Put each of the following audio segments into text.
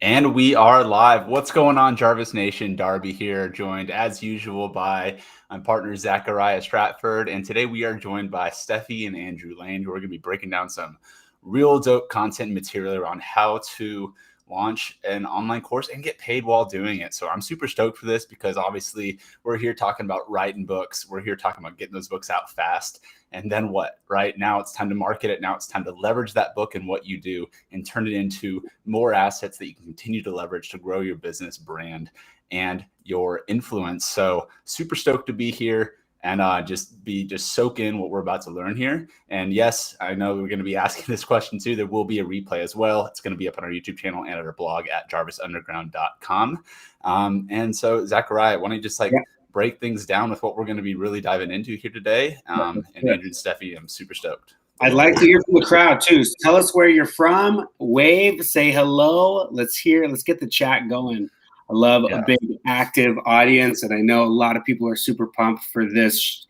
And we are live. What's going on, Jarvis Nation? Darby here, joined as usual by my partner Zachariah Stratford. And today we are joined by Stefi and Andrew Lane, who are going to be breaking down some real dope content material around how to launch an online course and get paid while doing it. So I'm super stoked for this because obviously we're here talking about writing books. We're here talking about getting those books out fast. And then what, right? Now it's time to market it. Now it's time to leverage that book and what you do and turn it into more assets that you can continue to leverage to grow your business, brand, and your influence. So super stoked to be here and just soak in what we're about to learn here. And yes, I know we're going to be asking this question too. There will be a replay as well. It's going to be up on our YouTube channel and at our blog at jarvisunderground.com. And so Zachariah, why don't you just break things down with what we're going to be really diving into here today. And Andrew and Stefi, I'm super stoked. I'd like to hear from the crowd too. So tell us where you're from, wave, say hello. Let's get the chat going. I love a big active audience, and I know a lot of people are super pumped for this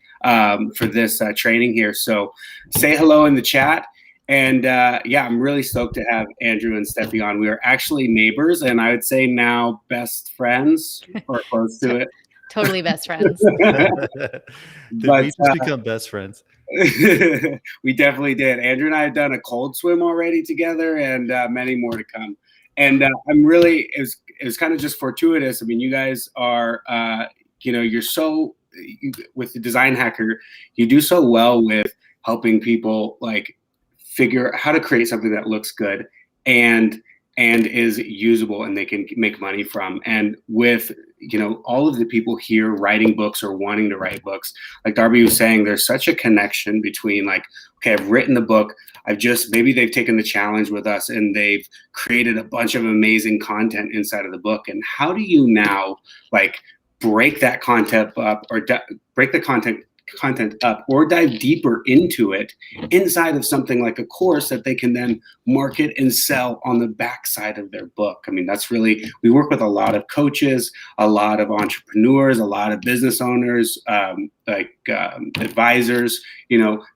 training here. So say hello in the chat. And I'm really stoked to have Andrew and Stefi on. We are actually neighbors, and I would say now best friends or close to it. Totally best friends. Did we just become best friends? We definitely did. Andrew and I have done a cold swim already together, and many more to come. And I'm really, it was kind of just fortuitous. I mean, you guys are, you're so, with the Design Hacker, you do so well with helping people figure out how to create something that looks good and is usable and they can make money from. And with, all of the people here writing books or wanting to write books, like Darby was saying, there's such a connection between okay, I've written the book. Maybe they've taken the challenge with us and they've created a bunch of amazing content inside of the book. And how do you now break that content up or break the content up or dive deeper into it inside of something like a course that they can then market and sell on the backside of their book? I mean, that's really, we work with a lot of coaches, a lot of entrepreneurs, a lot of business owners, advisors,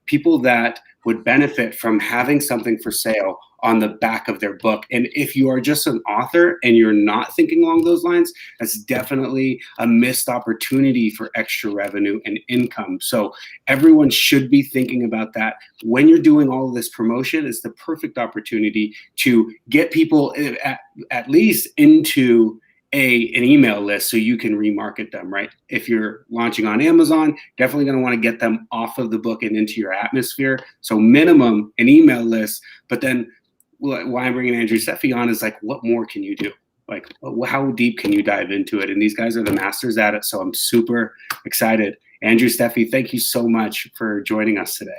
people that would benefit from having something for sale on the back of their book. And if you are just an author and you're not thinking along those lines, that's definitely a missed opportunity for extra revenue and income. So everyone should be thinking about that. When you're doing all of this promotion, it's the perfect opportunity to get people at least into an email list so you can remarket them, right? If you're launching on Amazon, definitely going to want to get them off of the book and into your atmosphere. So minimum an email list, but then why I'm bringing Andrew Stefi on is what more can you do? How deep can you dive into it? And these guys are the masters at it. So I'm super excited. Andrew Stefi, thank you so much for joining us today.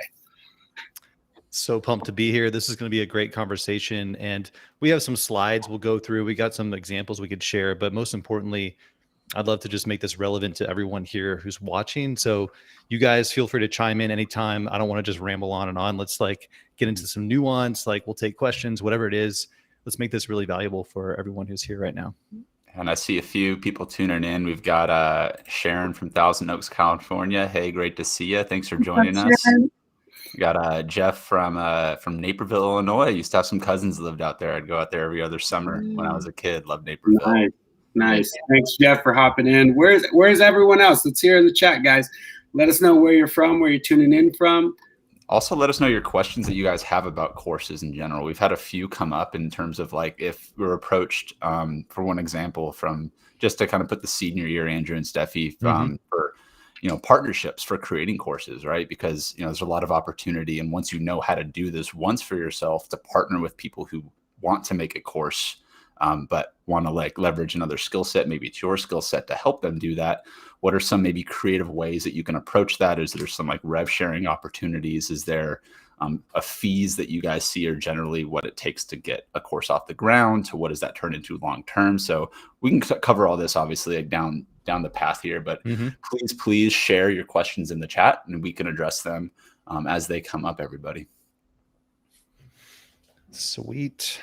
So pumped to be here. This is going to be a great conversation. And we have some slides we'll go through. We got some examples we could share, but most importantly, I'd love to just make this relevant to everyone here who's watching. So you guys feel free to chime in anytime. I don't want to just ramble on and on. Let's get into some nuance. We'll take questions, whatever it is. Let's make this really valuable for everyone who's here right now. And I see a few people tuning in. We've got Sharon from Thousand Oaks, California. Hey, great to see you. Thanks for joining us. We got Jeff from Naperville, Illinois. I used to have some cousins that lived out there. I'd go out there every other summer when I was a kid. Loved Naperville. Nice. Thanks, Jeff, for hopping in. Where's everyone else? Let's hear in the chat, guys. Let us know where you're from, where you're tuning in from. Also, let us know your questions that you guys have about courses in general. We've had a few come up in terms of if we're approached, for one example, from just to kind of put the seed in your ear, Andrew and Stefi, for partnerships for creating courses, right? Because there's a lot of opportunity, and once you know how to do this once for yourself, to partner with people who want to make a course, but want to leverage another skill set, maybe it's your skill set, to help them do that. What are some maybe creative ways that you can approach that? Is there some rev sharing opportunities? Is there fees that you guys see are generally what it takes to get a course off the ground to what does that turn into long term. So we can cover all this obviously like down the path here, but please share your questions in the chat and we can address them as they come up, everybody. Sweet.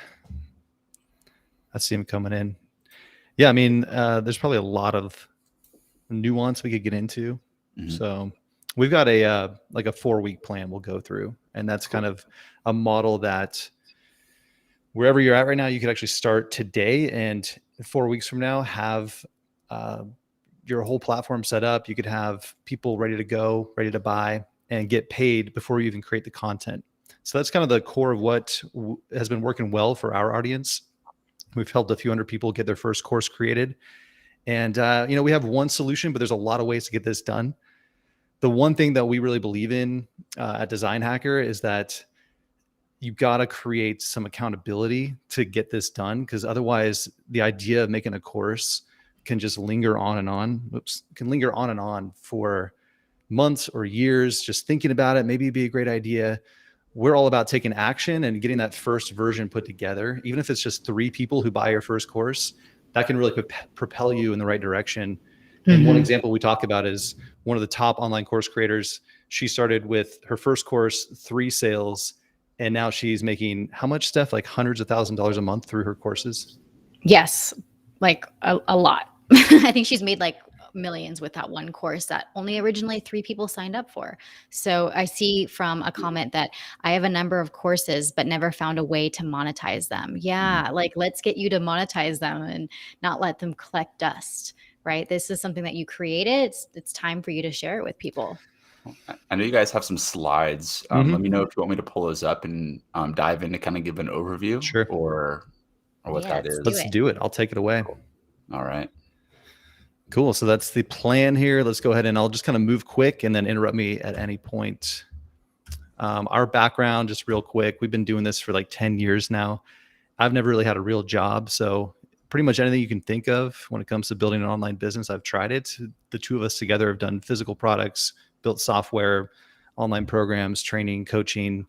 I see him coming in. Yeah, I mean, there's probably a lot of nuance we could get into. So we've got a like a 4-week plan we'll go through, and that's kind of a model that wherever you're at right now, you could actually start today, and 4 weeks from now have your whole platform set up. You could have people ready to go, ready to buy, and get paid before you even create the content. So that's kind of the core of what has been working well for our audience. We've helped a few hundred people get their first course created. And, we have one solution, but there's a lot of ways to get this done. The one thing that we really believe in at Design Hacker is that you got to create some accountability to get this done, because otherwise the idea of making a course can just linger on and on. Can linger on and on for months or years, just thinking about it. Maybe it'd be a great idea. We're all about taking action and getting that first version put together. Even if it's just 3 people who buy your first course, that can really propel you in the right direction. And one example we talk about is one of the top online course creators. She started with her first course, 3 sales, and now she's making how much, Steph? Like hundreds of $1,000s a month through her courses? Yes, like a lot. I think she's made like millions with that one course that only originally 3 people signed up for. So I see from a comment that I have a number of courses, but never found a way to monetize them. Yeah, like let's get you to monetize them and not let them collect dust, right? This is something that you created. It's time for you to share it with people. I know you guys have some slides. Let me know if you want me to pull those up and dive in to kind of give an overview. Sure. Or what that is. Let's do it. I'll take it away. Cool. All right. Cool. So that's the plan here. Let's go ahead and I'll just kind of move quick and then interrupt me at any point. Our background, just real quick, we've been doing this for like 10 years now. I've never really had a real job. So pretty much anything you can think of when it comes to building an online business, I've tried it. The 2 of us together have done physical products, built software, online programs, training, coaching,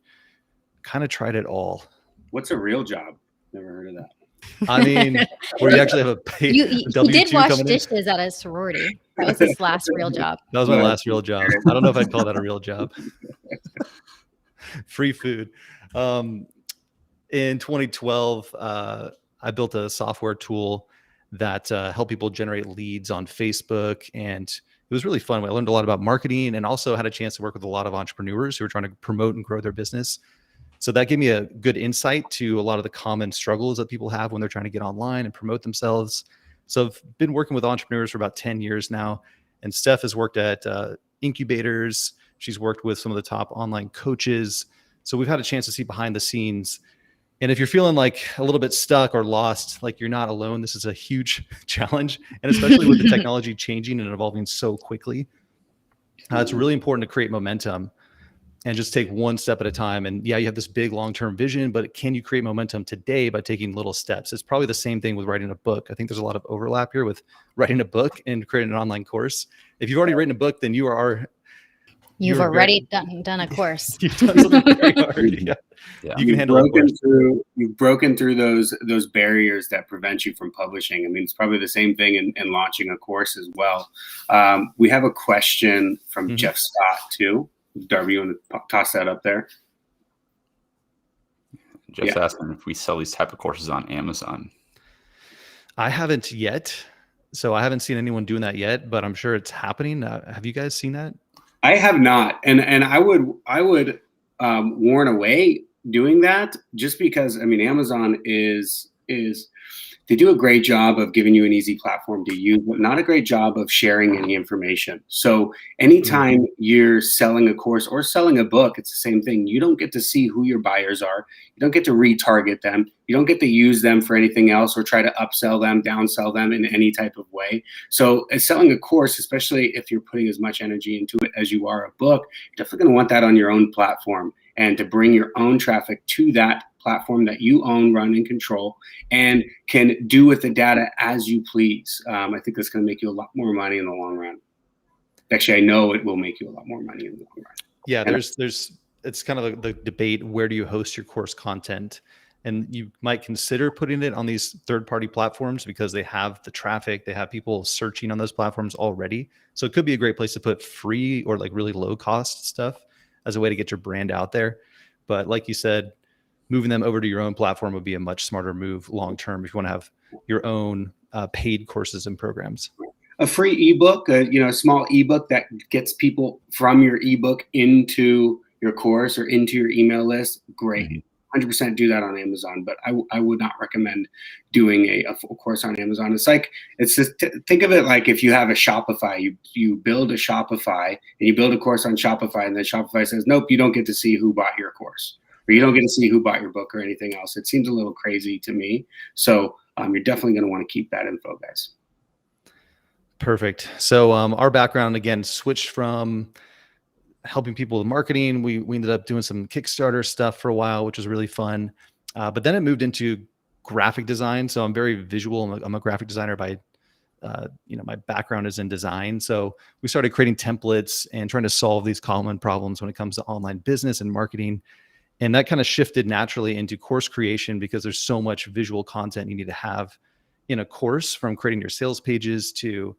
kind of tried it all. What's a real job? Never heard of that. I mean, where you actually have a paid He did wash dishes at a sorority. That was his last real job. That was my last real job. I don't know if I'd call that a real job. Free food. In 2012, I built a software tool that helped people generate leads on Facebook, and it was really fun. I learned a lot about marketing and also had a chance to work with a lot of entrepreneurs who were trying to promote and grow their business. So that gave me a good insight to a lot of the common struggles that people have when they're trying to get online and promote themselves. So I've been working with entrepreneurs for about 10 years now. And Steph has worked at incubators. She's worked with some of the top online coaches. So we've had a chance to see behind the scenes. And if you're feeling like a little bit stuck or lost, like you're not alone, this is a huge challenge. And especially with the technology changing and evolving so quickly, it's really important to create momentum and just take one step at a time. And yeah, you have this big long-term vision, but can you create momentum today by taking little steps? It's probably the same thing with writing a book. I think there's a lot of overlap here with writing a book and creating an online course. If you've already written a book, then you've already done a course. You've done something very hard. Yeah. You can handle it. You've broken through those barriers that prevent you from publishing. I mean, it's probably the same thing in launching a course as well. We have a question from Jeff Scott too. Darby, you want to toss that up there? Jeff's asking if we sell these type of courses on Amazon. I haven't yet. So I haven't seen anyone doing that yet, but I'm sure it's happening. Have you guys seen that? I have not. And I would warn away doing that, just because, I mean, Amazon is they do a great job of giving you an easy platform to use, but not a great job of sharing any information. So anytime you're selling a course or selling a book, it's the same thing. You don't get to see who your buyers are. You don't get to retarget them. You don't get to use them for anything else or try to upsell them, downsell them in any type of way. So as selling a course, especially if you're putting as much energy into it as you are a book, you're definitely going to want that on your own platform, and to bring your own traffic to that platform that you own, run, and control, and can do with the data as you please. I think that's going to make you a lot more money in the long run. Actually, I know it will make you a lot more money in the long run. Yeah, there's it's kind of the debate, where do you host your course content? And you might consider putting it on these third-party platforms because they have the traffic, they have people searching on those platforms already. So it could be a great place to put free or like really low cost stuff as a way to get your brand out there. But like you said, moving them over to your own platform would be a much smarter move long-term if you want to have your own paid courses and programs. A free ebook, a small ebook that gets people from your ebook into your course or into your email list. Great. 100% do that on Amazon, but I would not recommend doing a full course on Amazon. It's just, think of it like if you have a Shopify, you build a Shopify and you build a course on Shopify, and then Shopify says, nope, you don't get to see who bought your course, or you don't get to see who bought your book or anything else. It seems a little crazy to me. So you're definitely going to want to keep that info, guys. Perfect. So our background, again, switched from helping people with marketing. We ended up doing some Kickstarter stuff for a while, which was really fun. But then it moved into graphic design. So I'm very visual. I'm a graphic designer by, my background is in design. So we started creating templates and trying to solve these common problems when it comes to online business and marketing. And that kind of shifted naturally into course creation because there's so much visual content you need to have in a course, from creating your sales pages to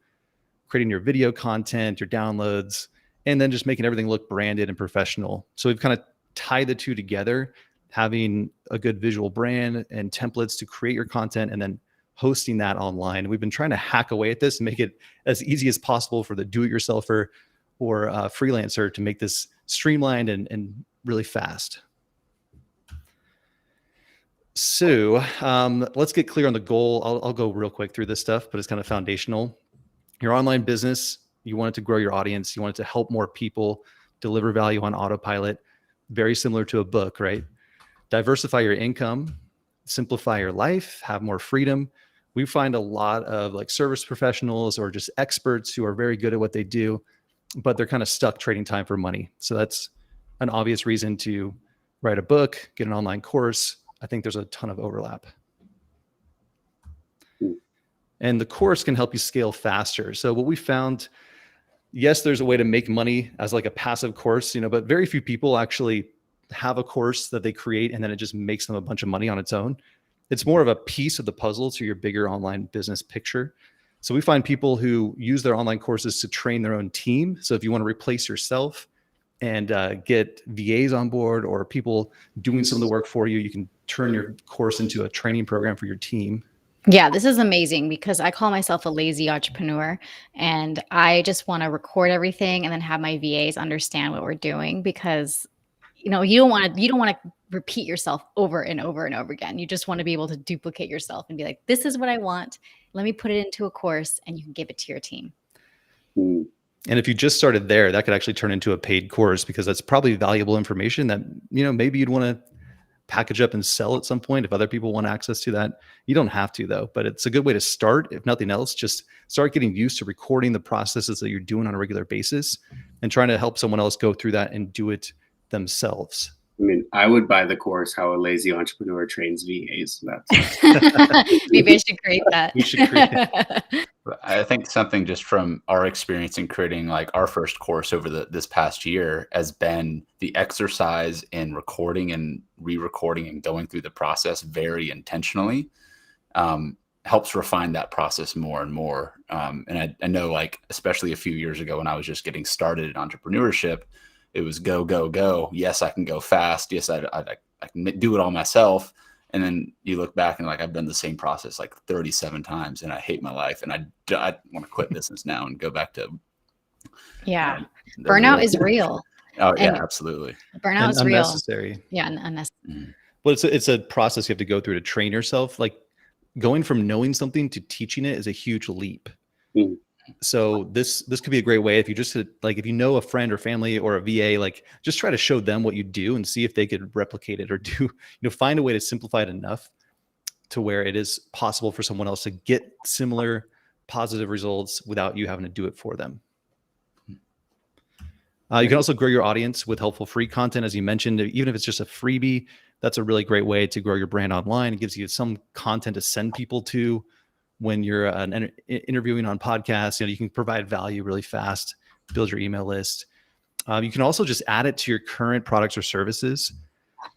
creating your video content, your downloads, and then just making everything look branded and professional. So we've kind of tied the two together, having a good visual brand and templates to create your content and then hosting that online. We've been trying to hack away at this and make it as easy as possible for the do-it-yourselfer or freelancer to make this streamlined and really fast. So let's get clear on the goal. I'll go real quick through this stuff, but it's kind of foundational. Your online business, you want it to grow your audience. You want it to help more people, deliver value on autopilot, very similar to a book, right? Diversify your income, simplify your life, have more freedom. We find a lot of like service professionals or just experts who are very good at what they do, but they're kind of stuck trading time for money. So that's an obvious reason to write a book, get an online course. I think there's a ton of overlap. And the course can help you scale faster. So what we found, yes, there's a way to make money as like a passive course, but very few people actually have a course that they create and then it just makes them a bunch of money on its own. It's more of a piece of the puzzle to your bigger online business picture. So we find people who use their online courses to train their own team. So if you want to replace yourself and get VAs on board or people doing some of the work for you, you can turn your course into a training program for your team. Yeah, this is amazing because I call myself a lazy entrepreneur and I just want to record everything and then have my VAs understand what we're doing because, you don't want to repeat yourself over and over and over again. You just want to be able to duplicate yourself and be like, this is what I want. Let me put it into a course and you can give it to your team. And if you just started there, that could actually turn into a paid course because that's probably valuable information that, maybe you'd want to package up and sell at some point if other people want access to that. You don't have to though, but it's a good way to start. If nothing else, just start getting used to recording the processes that you're doing on a regular basis and trying to help someone else go through that and do it themselves. I mean, I would buy the course, How a Lazy Entrepreneur Trains VAs. Maybe I should create that. We should create it. I think something just from our experience in creating like our first course over this past year has been the exercise in recording and re-recording and going through the process very intentionally helps refine that process more and more. And I know like, especially a few years ago when I was just getting started in entrepreneurship, it was go, go, go. Yes, I can go fast. Yes, I can do it all myself. And then you look back and like, I've done the same process like 37 times and I hate my life. And I want to quit business now and go back to. Yeah. Burnout is real. Oh yeah, absolutely. Burnout is real. Unnecessary. Yeah. Unnecessary. But it's a process you have to go through to train yourself. Like going from knowing something to teaching it is a huge leap. So this could be a great way if you just like, if you know a friend or family or a VA, like just try to show them what you do and see if they could replicate it or do, find a way to simplify it enough to where it is possible for someone else to get similar positive results without you having to do it for them. You can also grow your audience with helpful free content. As you mentioned, even if it's just a freebie, that's a really great way to grow your brand online. It gives you some content to send people to. When you're interviewing on podcasts, you can provide value really fast, build your email list. You can also just add it to your current products or services.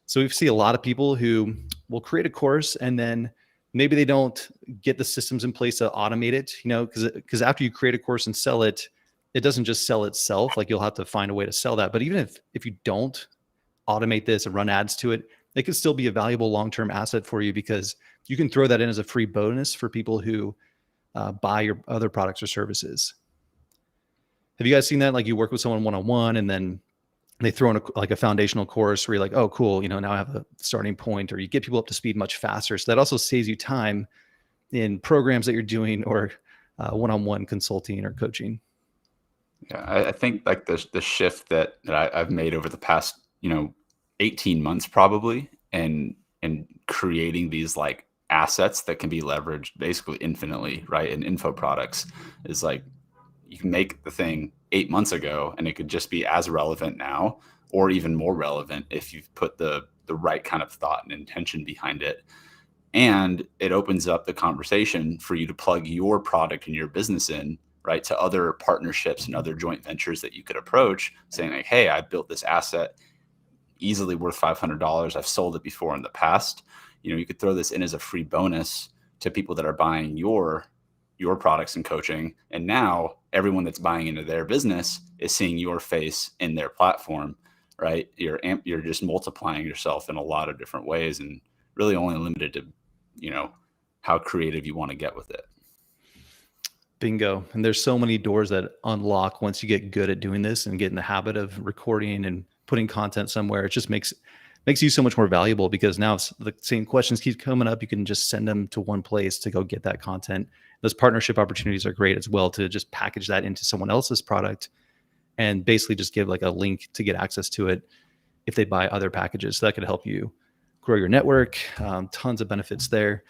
So we see a lot of people who will create a course and then maybe they don't get the systems in place to automate it, because after you create a course and sell it, it doesn't just sell itself. Like you'll have to find a way to sell that. But even if you don't automate this and run ads to it, it could still be a valuable long-term asset for you, because you can throw that in as a free bonus for people who buy your other products or services. Have you guys seen that? Like you work with someone one-on-one and then they throw in a foundational course where you're like, oh, cool. Now I have a starting point, or you get people up to speed much faster. So that also saves you time in programs that you're doing, or one-on-one consulting or coaching. Yeah, I think like the shift that I've made over the past, 18 months probably, and creating these like assets that can be leveraged basically infinitely, right? And info products is like, you can make the thing 8 months ago and it could just be as relevant now, or even more relevant if you've put the right kind of thought and intention behind it. And it opens up the conversation for you to plug your product and your business in, right, to other partnerships and other joint ventures that you could approach, saying like, hey, I built this asset easily worth $500. I've sold it before in the past. You could throw this in as a free bonus to people that are buying your products and coaching. And now everyone that's buying into their business is seeing your face in their platform, right? You're just multiplying yourself in a lot of different ways, and really only limited to, how creative you want to get with it. Bingo. And there's so many doors that unlock once you get good at doing this and get in the habit of recording and putting content somewhere. It just makes you so much more valuable, because now the same questions keep coming up. You can just send them to one place to go get that content. Those partnership opportunities are great as well, to just package that into someone else's product and basically just give like a link to get access to it if they buy other packages. So that could help you grow your network. Tons of benefits there.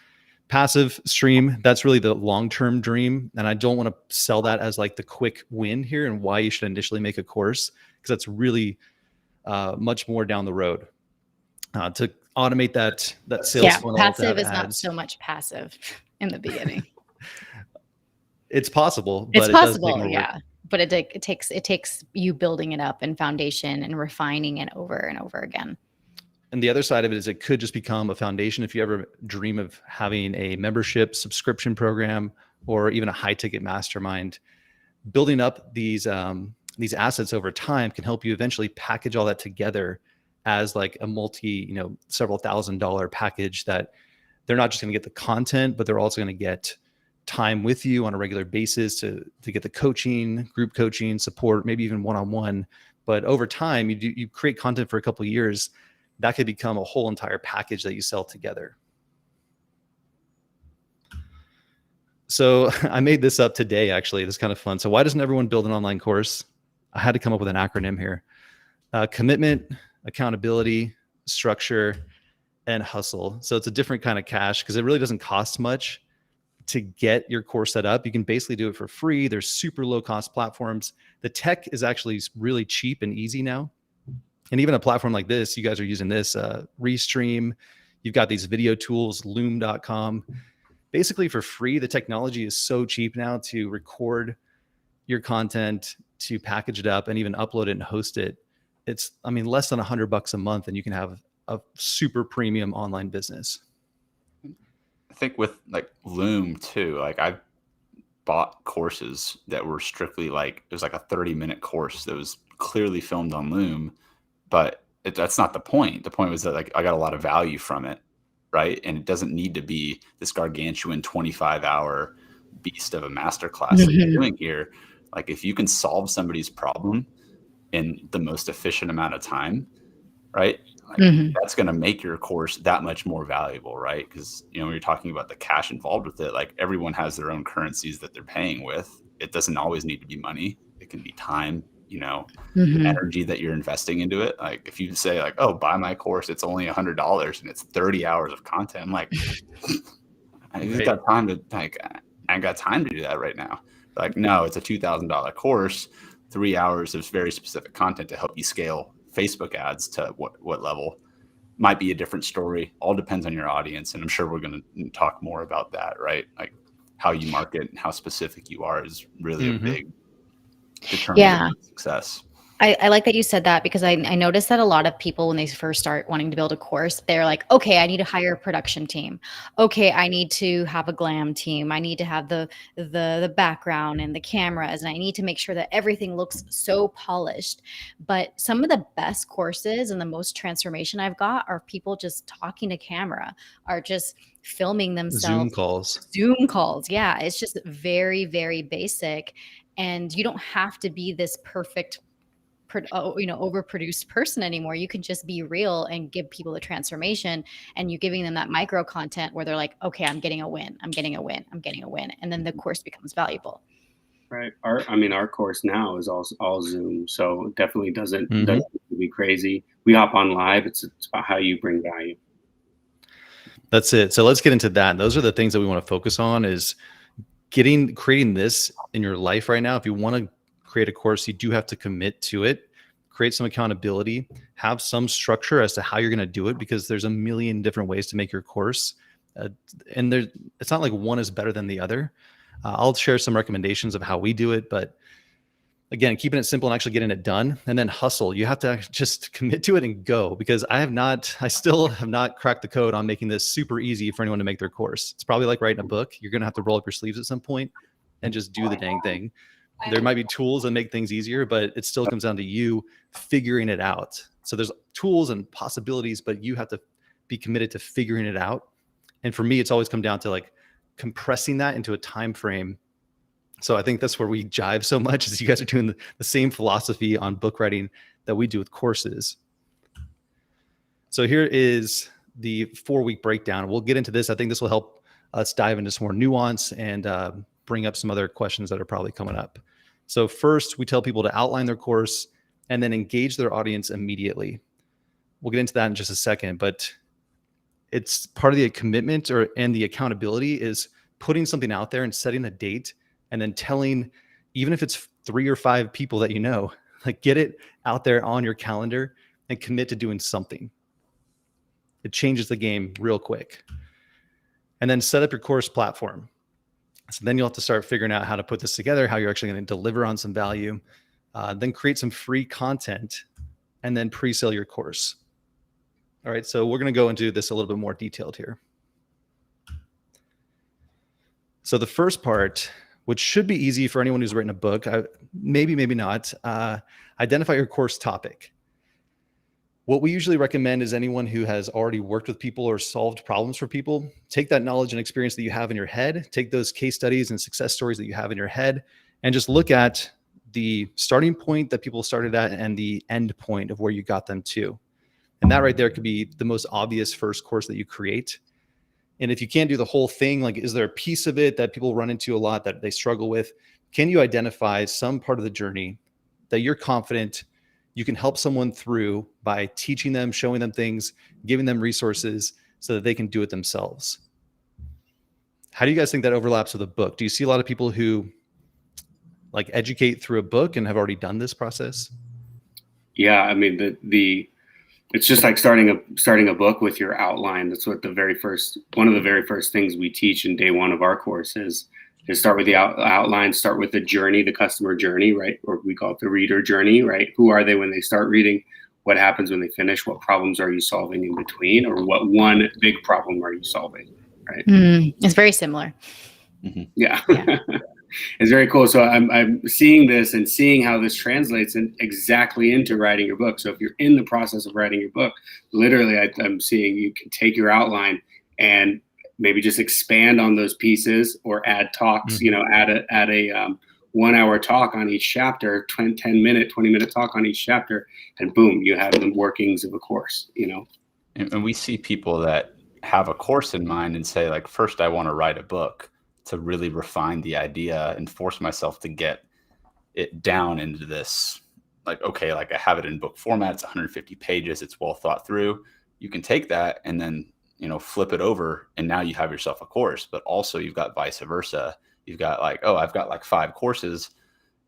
Passive stream, that's really the long-term dream. And I don't want to sell that as like the quick win here and why you should initially make a course, because that's really much more down the road. To automate that sales funnel. Passive is not so much passive in the beginning. It's possible. But it does take more work. But it takes you building it up and foundation and refining it over and over again. And the other side of it is it could just become a foundation. If you ever dream of having a membership subscription program or even a high ticket mastermind, building up these assets over time can help you eventually package all that together as like a several $1,000 package that they're not just going to get the content, but they're also going to get time with you on a regular basis to get the coaching, group coaching, support, maybe even one-on-one. But over time, you create content for a couple of years, that could become a whole entire package that you sell together. So I made this up today, actually. This is kind of fun. So why doesn't everyone build an online course? I had to come up with an acronym here. Commitment, accountability, structure, and hustle. So it's a different kind of cash, because it really doesn't cost much to get your course set up. You can basically do it for free. There's super low cost platforms. The tech is actually really cheap and easy now. And even a platform like this, you guys are using this, Restream. You've got these video tools, loom.com. Basically for free. The technology is so cheap now to record your content, to package it up and even upload it and host it. It's, less than $100 a month, and you can have a super premium online business. I think with like Loom too, like I've bought courses that were strictly like, it was like a 30-minute course that was clearly filmed on Loom, but that's not the point. The point was that like I got a lot of value from it, right? And it doesn't need to be this gargantuan 25-hour beast of a masterclass that you're doing here. Like if you can solve somebody's problem in the most efficient amount of time, right? Like that's going to make your course that much more valuable, right? Because, when you're talking about the cash involved with it, like everyone has their own currencies that they're paying with. It doesn't always need to be money. It can be time, energy that you're investing into it. Like if you say like, oh, buy my course, it's only $100 and it's 30 hours of content. I'm like, I just got time to I got time to do that right now. Like, no, it's a $2,000 course, 3 hours of very specific content to help you scale Facebook ads to what level. Might be a different story. All depends on your audience. And I'm sure we're going to talk more about that, right? Like how you market and how specific you are is really a big determinant of success. I like that you said that, because I noticed that a lot of people, when they first start wanting to build a course, they're like, okay, I need to hire a production team. Okay, I need to have a glam team. I need to have the background and the cameras, and I need to make sure that everything looks so polished. But some of the best courses and the most transformation I've got are people just talking to camera, are just filming themselves. Zoom calls. Yeah, it's just very, very basic. And you don't have to be this perfect overproduced person anymore. You can just be real and give people the transformation, and you're giving them that micro content where they're like, okay, I'm getting a win. I'm getting a win. I'm getting a win. And then the course becomes valuable. Right. Our course now is all Zoom. So it definitely doesn't be crazy. We hop on live. It's about how you bring value. That's it. So let's get into that. Those are the things that we want to focus on, is creating this in your life right now. If you want to create a course, you do have to commit to it, create some accountability, have some structure as to how you're going to do it, because there's a million different ways to make your course. And it's not like one is better than the other. I'll share some recommendations of how we do it, but again, keeping it simple and actually getting it done, and then hustle. You have to just commit to it and go, because I still have not cracked the code on making this super easy for anyone to make their course. It's probably like writing a book. You're going to have to roll up your sleeves at some point and just do the dang thing. There might be tools that make things easier, but it still comes down to you figuring it out. So there's tools and possibilities, but you have to be committed to figuring it out. And for me, it's always come down to like compressing that into a time frame. So I think that's where we jive so much, is you guys are doing the same philosophy on book writing that we do with courses. So here is the 4-week breakdown. We'll get into this. I think this will help us dive into some more nuance and bring up some other questions that are probably coming up. So first, we tell people to outline their course and then engage their audience immediately. We'll get into that in just a second, but it's part of the commitment and the accountability is putting something out there and setting a date, and then telling, even if it's 3 or 5 people that you know, like get it out there on your calendar and commit to doing something. It changes the game real quick. And then set up your course platform. So then you'll have to start figuring out how to put this together, how you're actually going to deliver on some value, then create some free content, and then pre-sell your course. All right, so we're going to go into this a little bit more detailed here. So the first part, which should be easy for anyone who's written a book, maybe not, identify your course topic. What we usually recommend is anyone who has already worked with people or solved problems for people, take that knowledge and experience that you have in your head, take those case studies and success stories that you have in your head, and just look at the starting point that people started at and the end point of where you got them to. And that right there could be the most obvious first course that you create. And if you can't do the whole thing, like, is there a piece of it that people run into a lot that they struggle with? Can you identify some part of the journey that you're confident you can help someone through by teaching them, showing them things, giving them resources so that they can do it themselves? How do you guys think that overlaps with a book? Do you see a lot of people who like educate through a book and have already done this process? Yeah, I mean, it's just like starting a book with your outline. That's what one of the very first things we teach in day one of our course is start with the outline, start with the journey, the customer journey, right? Or we call it the reader journey, right? Who are they when they start reading? What happens when they finish? What problems are you solving in between? Or what one big problem are you solving, right? It's very similar. Mm-hmm. Yeah. It's very cool. So I'm seeing this and seeing how this translates exactly into writing your book. So if you're in the process of writing your book, literally I'm seeing you can take your outline and maybe just expand on those pieces or add talks, add a 1 hour talk on each chapter, 20 minute talk on each chapter, and boom, you have the workings of a course, And we see people that have a course in mind and say, like, first I want to write a book to really refine the idea and force myself to get it down into this, like, okay, like I have it in book format, it's 150 pages, it's well thought through. You can take that and then, flip it over, and now you have yourself a course. But also you've got vice versa. You've got like, oh, I've got like 5 courses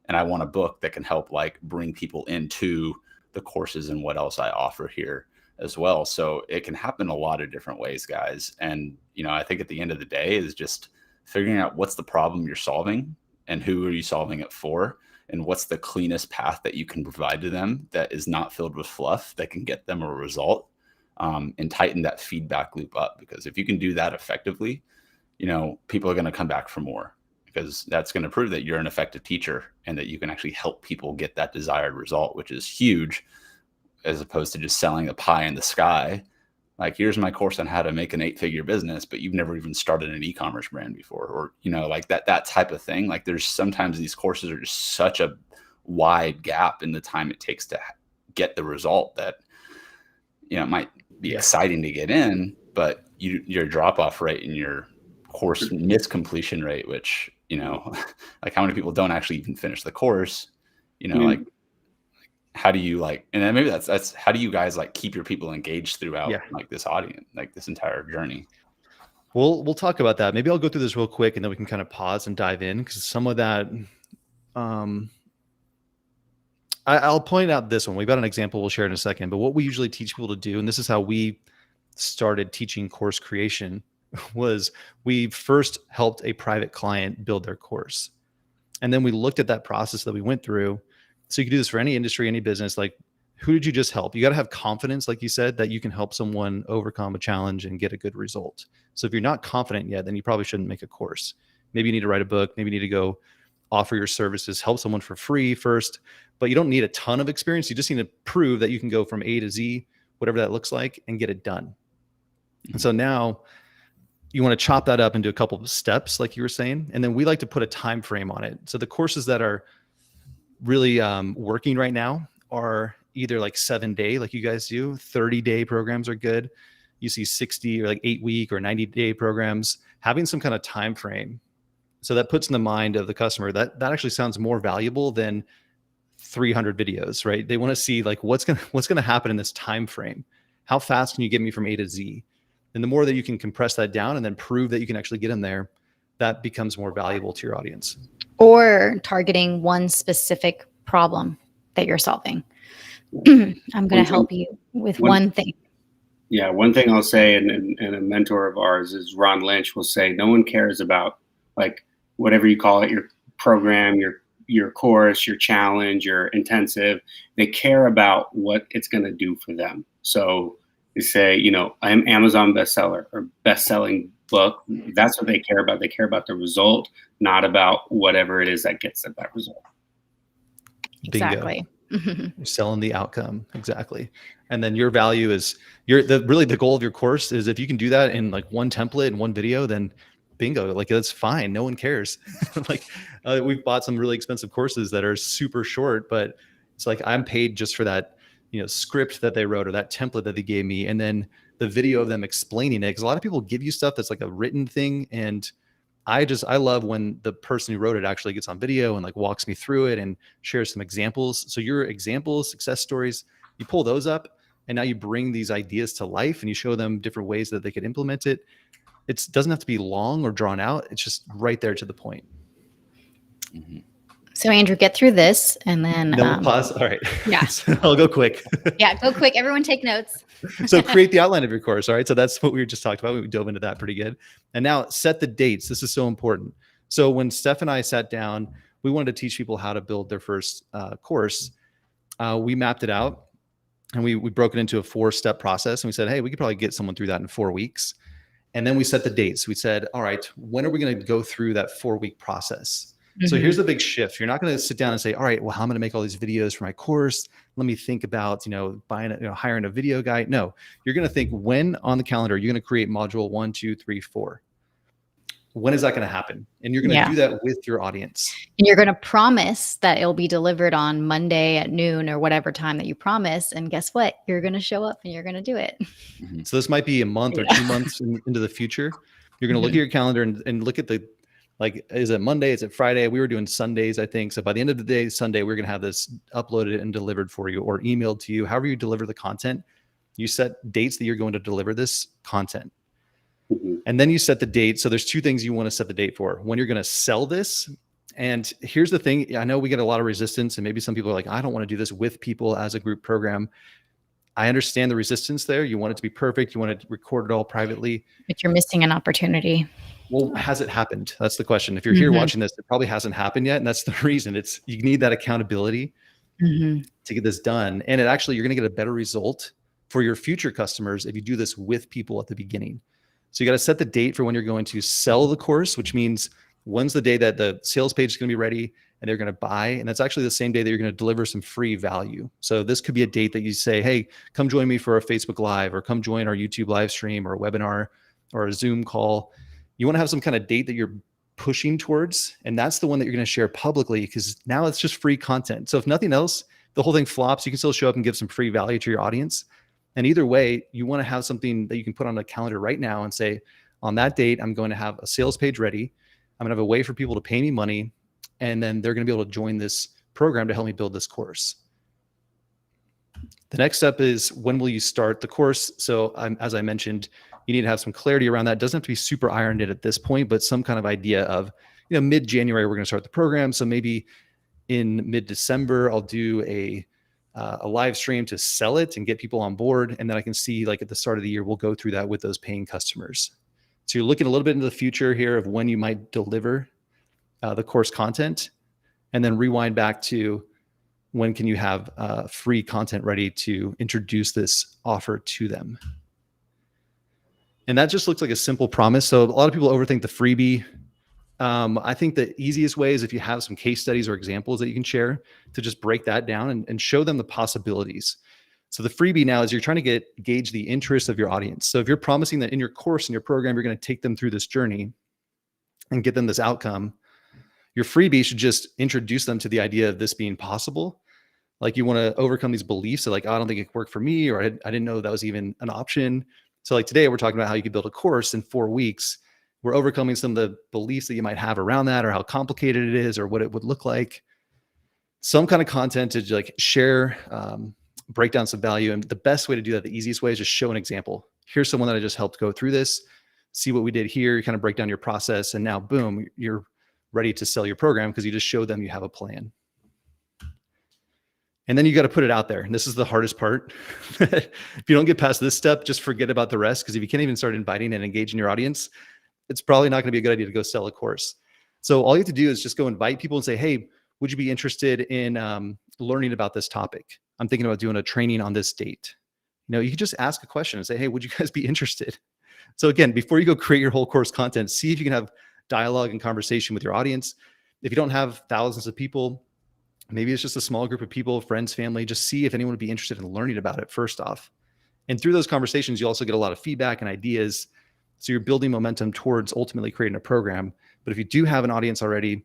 and I want a book that can help like bring people into the courses and what else I offer here as well. So it can happen a lot of different ways, guys. And, I think at the end of the day is just figuring out what's the problem you're solving and who are you solving it for, and what's the cleanest path that you can provide to them that is not filled with fluff, that can get them a result, and tighten that feedback loop up. Because if you can do that effectively, people are going to come back for more, because that's going to prove that you're an effective teacher and that you can actually help people get that desired result, which is huge, as opposed to just selling a pie in the sky. Like, here's my course on how to make an 8-figure business, but you've never even started an e-commerce brand before, or, like that type of thing. Like, there's sometimes these courses are just such a wide gap in the time it takes to get the result that, it might be exciting to get in, but your drop-off rate and your course miscompletion rate, which, like, how many people don't actually even finish the course, like, how do you and then maybe that's how do you guys keep your people engaged throughout this audience, this entire journey? We'll talk about that. Maybe I'll go through this real quick and then we can kind of pause and dive in, because some of that, I'll point out this one. We've got an example we'll share in a second, but what we usually teach people to do, and this is how we started teaching course creation, was we first helped a private client build their course. And then we looked at that process that we went through. So you can do this for any industry, any business. Like, who did you just help? You got to have confidence, like you said, that you can help someone overcome a challenge and get a good result. So if you're not confident yet, then you probably shouldn't make a course. Maybe you need to write a book. Maybe you need to go offer your services, help someone for free first. But you don't need a ton of experience. You just need to prove that you can go from A to Z, whatever that looks like, and get it done. And so now you want to chop that up into a couple of steps, like you were saying. And then we like to put a time frame on it. So the courses that are really working right now are either 7-day, like you guys do. 30-day programs are good. You see 60 or 8-week or 90-day programs. Having some kind of time frame, so that puts in the mind of the customer that actually sounds more valuable than 300 videos, right? They want to see what's gonna happen in this time frame. How fast can you get me from A to Z? And the more that you can compress that down and then prove that you can actually get them there, that becomes more valuable to your audience. Or targeting one specific problem that you're solving. I'm going to help you with one thing. Yeah, one thing I'll say, and a mentor of ours is Ron Lynch, will say, no one cares about whatever you call it, your program, your course, your challenge, your intensive. They care about what it's going to do for them. So they say, I'm Amazon bestseller or best-selling book. That's what they care about. They care about the result, not about whatever it is that gets them that result. Exactly. You're selling the outcome. Exactly. And then your value is really the goal of your course is, if you can do that in one template and one video, then bingo, that's fine. No one cares. We've bought some really expensive courses that are super short, but it's I'm paid just for that, script that they wrote or that template that they gave me. And then the video of them explaining it. Cause a lot of people give you stuff that's a written thing. And I love when the person who wrote it actually gets on video and walks me through it and shares some examples. So your examples, success stories, you pull those up and now you bring these ideas to life and you show them different ways that they could implement it. It doesn't have to be long or drawn out. It's just right there to the point. Mm-hmm. So Andrew, get through this and then we'll pause. All right. Yeah. I'll go quick. Yeah, go quick. Everyone take notes. So create the outline of your course. All right. So that's what we just talked about. We dove into that pretty good. And now set the dates. This is so important. So when Steph and I sat down, we wanted to teach people how to build their first course. We mapped it out and we broke it into a 4-step process. And we said, hey, we could probably get someone through that in 4 weeks. And then we set the dates. We said, all right, when are we going to go through that 4-week process? Mm-hmm. So here's the big shift. You're not going to sit down and say, all right, well, how am I going to make all these videos for my course? Let me think about, hiring a video guy. No, you're going to think, when on the calendar, you're going to create module 1, 2, 3, 4. When is that going to happen? And you're going to do that with your audience. And you're going to promise that it'll be delivered on Monday at noon or whatever time that you promise. And guess what? You're going to show up and you're going to do it. Mm-hmm. So this might be a month or 2 months into the future. You're going to look at your calendar and look at is it Monday? Is it Friday? We were doing Sundays, I think. So by the end of the day, Sunday, we're going to have this uploaded and delivered for you or emailed to you. However you deliver the content, you set dates that you're going to deliver this content. Mm-hmm. And then you set the date. So there's 2 things you want to set the date for. When you're going to sell this. And here's the thing. I know we get a lot of resistance and maybe some people are like, I don't want to do this with people as a group program. I understand the resistance there. You want it to be perfect. You want to record it all privately. But you're missing an opportunity. Well, has it happened? That's the question. If you're here watching this, it probably hasn't happened yet. And that's the reason. You need that accountability to get this done. And you're going to get a better result for your future customers if you do this with people at the beginning. So you got to set the date for when you're going to sell the course, which means when's the day that the sales page is going to be ready and they're going to buy. And that's actually the same day that you're going to deliver some free value. So this could be a date that you say, hey, come join me for a Facebook Live, or come join our YouTube live stream or a webinar or a Zoom call. You want to have some kind of date that you're pushing towards. And that's the one that you're going to share publicly, because now it's just free content. So if nothing else, the whole thing flops, you can still show up and give some free value to your audience. And either way, you want to have something that you can put on the calendar right now and say, on that date, I'm going to have a sales page ready. I'm going to have a way for people to pay me money. And then they're going to be able to join this program to help me build this course. The next step is, when will you start the course? So as I mentioned, you need to have some clarity around that. It doesn't have to be super ironed in at this point, but some kind of idea of, mid-January, we're going to start the program. So maybe in mid-December, I'll do a live stream to sell it and get people on board. And then I can see, like, at the start of the year, we'll go through that with those paying customers. So you're looking a little bit into the future here of when you might deliver the course content, and then rewind back to when can you have free content ready to introduce this offer to them. And that just looks like a simple promise. So a lot of people overthink the freebie. I think the easiest way is if you have some case studies or examples that you can share, to just break that down and show them the possibilities. So the freebie now is you're trying to gauge the interest of your audience. So if you're promising that in your course, in your program, you're going to take them through this journey and get them this outcome, your freebie should just introduce them to the idea of this being possible. Like, you want to overcome these beliefs of, like, oh, I don't think it could work for me, or I didn't know that was even an option. So like today, we're talking about how you could build a course in 4 weeks. We're overcoming some of the beliefs that you might have around that, or how complicated it is, or what it would look like. Some kind of content to, like, share, break down some value. And the best way to do that, the easiest way, is just show an example. Here's someone that I just helped go through this. See what we did here. You kind of break down your process, and now, boom, you're ready to sell your program because you just showed them you have a plan. And then you got to put it out there. And this is the hardest part. If you don't get past this step, just forget about the rest. Because if you can't even start inviting and engaging your audience, it's probably not going to be a good idea to go sell a course. So all you have to do is just go invite people and say, hey, would you be interested in learning about this topic? I'm thinking about doing a training on this date. You can just ask a question and say, hey, would you guys be interested? So again, before you go create your whole course content, see if you can have dialogue and conversation with your audience. If you don't have thousands of people, maybe it's just a small group of people, friends, family. Just see if anyone would be interested in learning about it first off. And through those conversations, you also get a lot of feedback and ideas. So you're building momentum towards ultimately creating a program. But if you do have an audience already,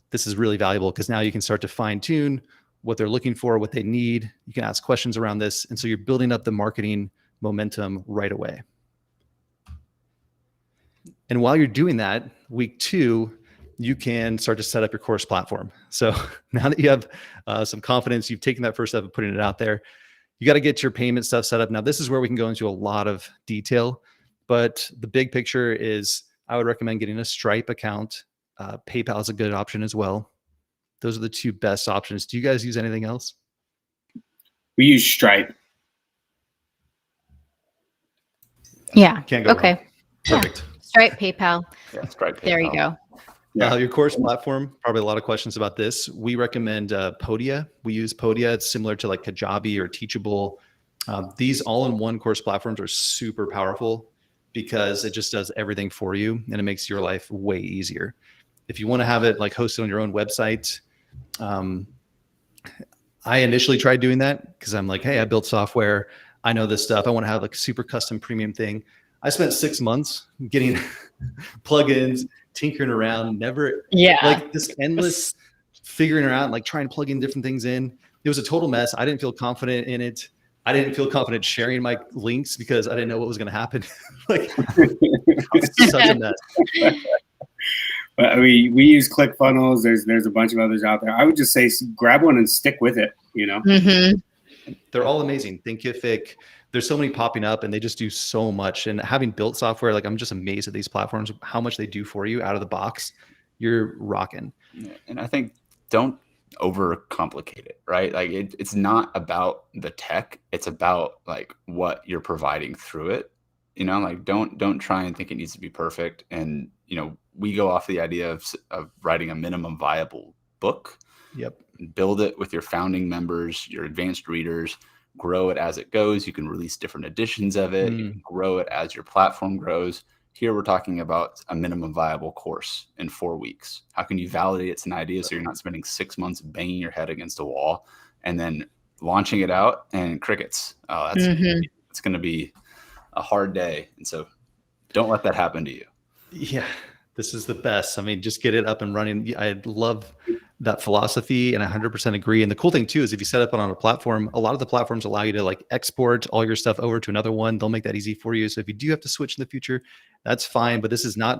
this is really valuable, because now you can start to fine tune what they're looking for, what they need. You can ask questions around this. And so you're building up the marketing momentum right away. And while you're doing that, week 2, you can start to set up your course platform. So now that you have some confidence, you've taken that first step of putting it out there, you got to get your payment stuff set up. Now, this is where we can go into a lot of detail, but the big picture is I would recommend getting a Stripe account. PayPal is a good option as well. Those are the 2 best options. Do you guys use anything else? We use Stripe. Yeah. Can't go okay. wrong. Perfect. Yeah. Stripe, PayPal. Yeah, Stripe, PayPal. There you go. Yeah. Your course platform, probably a lot of questions about this. We recommend Podia. We use Podia. It's similar to like Kajabi or Teachable. These all-in-one course platforms are super powerful because it just does everything for you, and it makes your life way easier. If you want to have it like hosted on your own website, I initially tried doing that because I'm like, hey, I built software. I know this stuff. I want to have like a super custom premium thing. I spent 6 months getting plugins, tinkering around, like this endless figuring around, like trying to plug in different things in. It was a total mess. I didn't feel confident in it. I didn't feel confident sharing my links because I didn't know what was going to happen. Like, it's such a mess. But we use ClickFunnels. There's a bunch of others out there. I would just say grab one and stick with it. Mm-hmm. They're all amazing. Thinkific. There's so many popping up, and they just do so much. And having built software, like, I'm just amazed at these platforms, how much they do for you out of the box. You're rocking. And I think don't overcomplicate it, right? Like it's not about the tech. It's about like what you're providing through it. Like don't try and think it needs to be perfect. And we go off the idea of writing a minimum viable book. Yep. Build it with your founding members, your advanced readers, grow it as it goes. You can release different editions of it. You can grow it as your platform grows. Here we're talking about a minimum viable course in 4 weeks. How can you validate it's an idea so you're not spending 6 months banging your head against a wall and then launching it out and crickets? It's going to be a hard day. And so don't let that happen to you. Yeah, this is the best. I mean, just get it up and running. I love that philosophy and I 100% agree. And the cool thing too is if you set up on a platform, a lot of the platforms allow you to like export all your stuff over to another one. They'll make that easy for you. So if you do have to switch in the future, that's fine. But this is not